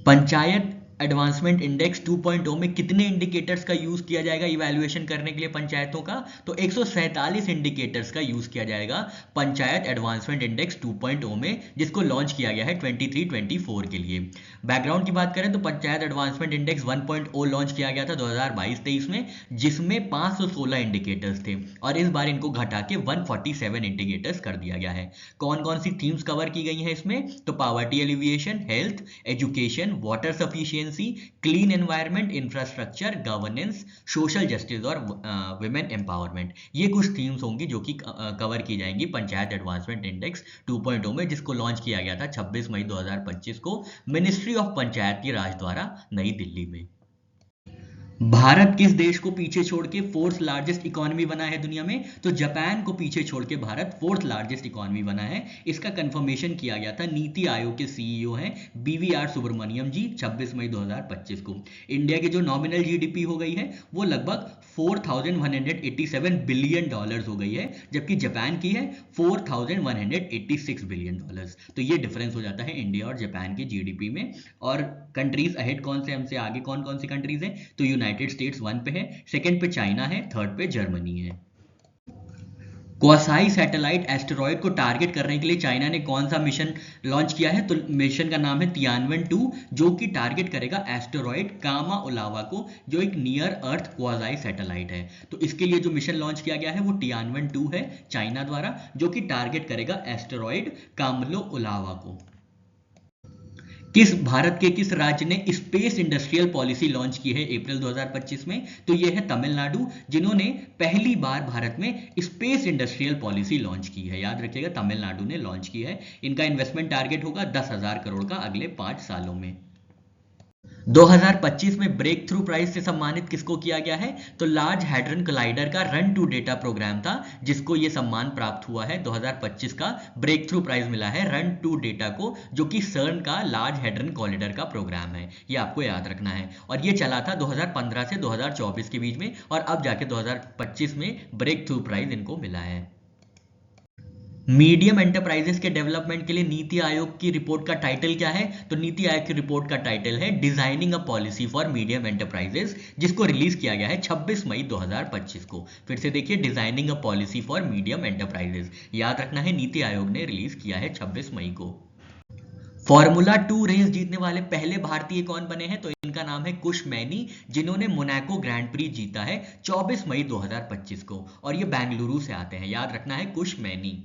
Panchayat advancement index 2.0 में कितने indicators का यूज किया जाएगा इवैल्यूएशन करने के लिए पंचायतों का? तो 147 इंडिकेटर्स का यूज किया जाएगा पंचायत एडवांसमेंट इंडेक्स 2.0 में, जिसको लॉन्च किया गया है 23-24 के लिए। बैकग्राउंड की बात करें तो पंचायत एडवांसमेंट इंडेक्स 1.0 लॉन्च किया गया था 2022-23 में, जिसमें 516 इंडिकेटर्स थे और इस बार इनको घटा के 147 इंडिकेटर्स कर दिया गया है। कौन कौन सी थीम्स कवर की गई हैं इसमें? तो poverty alleviation, health, education, water sufficiency, clean environment, infrastructure, governance, social justice और विमेन एम्पावरमेंट। ये कुछ थीम्स होंगी जो कि कवर की जाएंगी पंचायत एडवांसमेंट इंडेक्स 2.0 में, जिसको लॉन्च किया गया था 26 मई 2025 को मिनिस्ट्री ऑफ पंचायती राज द्वारा नई दिल्ली में। भारत किस देश को पीछे छोड़ के फोर्थ लार्जेस्ट इकोनॉमी बना है दुनिया में? तो जापान को पीछे छोड़ के भारत फोर्थ लार्जेस्ट इकोनॉमी बना है। इसका कंफर्मेशन किया गया था नीति आयोग के सीईओ हैं बीवीआर सुब्रमण्यम जी 26 मई 2025 को। इंडिया की जो नॉमिनल जीडीपी हो गई है वो लगभग 4187 बिलियन डॉलर्स हो गई है, जबकि जापान की है 4186 बिलियन डॉलर्स। तो ये डिफरेंस हो जाता है इंडिया और जापान की जीडीपी में। और कंट्रीज अहेड कौन से हमसे आगे कौन कौन सी कंट्रीज हैं? तो यूनाइटेड स्टेट्स 1 पे है, सेकंड पे चाइना है, थर्ड पे जर्मनी है। क्वासाई सैटेलाइट एस्टेरॉयड को टारगेट करने के लिए चाइना ने कौन सा मिशन लॉन्च किया है? तो मिशन का नाम है तियानवन 2, जो कि टारगेट करेगा एस्टेरॉयड कामा ओलावा को, जो एक नियर अर्थ क्वासाई सैटेलाइट है। तो इसके लिए जो मिशन लॉन्च किया गया है वो तियानवन 2 है चाइना द्वारा, जो कि टारगेट करेगा एस्टेरॉयड कामलो ओलावा को। भारत के किस राज्य ने स्पेस इंडस्ट्रियल पॉलिसी लॉन्च की है अप्रैल 2025 में? तो यह है तमिलनाडु, जिन्होंने पहली बार भारत में स्पेस इंडस्ट्रियल पॉलिसी लॉन्च की है। याद रखिएगा तमिलनाडु ने लॉन्च की है। इनका इन्वेस्टमेंट टारगेट होगा 10,000 करोड़ का अगले 5 सालों में। 2025 में ब्रेक थ्रू प्राइज से सम्मानित किसको किया गया है? तो लार्ज हैड्रन कोलाइडर का रन टू डेटा प्रोग्राम था जिसको ये सम्मान प्राप्त हुआ है। 2025 का ब्रेक थ्रू प्राइज मिला है रन टू डेटा को, जो कि सर्न का लार्ज हैड्रन कोलाइडर का प्रोग्राम है। ये आपको याद रखना है। और ये चला था 2015 से 2024 के बीच में, और अब जाके 2025 में ब्रेक थ्रू प्राइज इनको मिला है। मीडियम एंटरप्राइजेस के डेवलपमेंट के लिए नीति आयोग की रिपोर्ट का टाइटल क्या है? तो नीति आयोग की रिपोर्ट का टाइटल है designing a policy for medium enterprises, जिसको रिलीज किया गया है 26 मई 2025 को। फिर से देखिए, designing a policy for medium enterprises, याद रखना है नीति आयोग ने रिलीज किया है 26 मई को। फॉर्मूला 2 रेस जीतने वाले पहले भारतीय कौन बने हैं? तो इनका नाम है कुश मैनी, जिन्होंने मोनाको ग्रैंड प्री जीता है 24 मई 2025 को, और ये बेंगलुरु से आते हैं। याद रखना है कुश मैनी।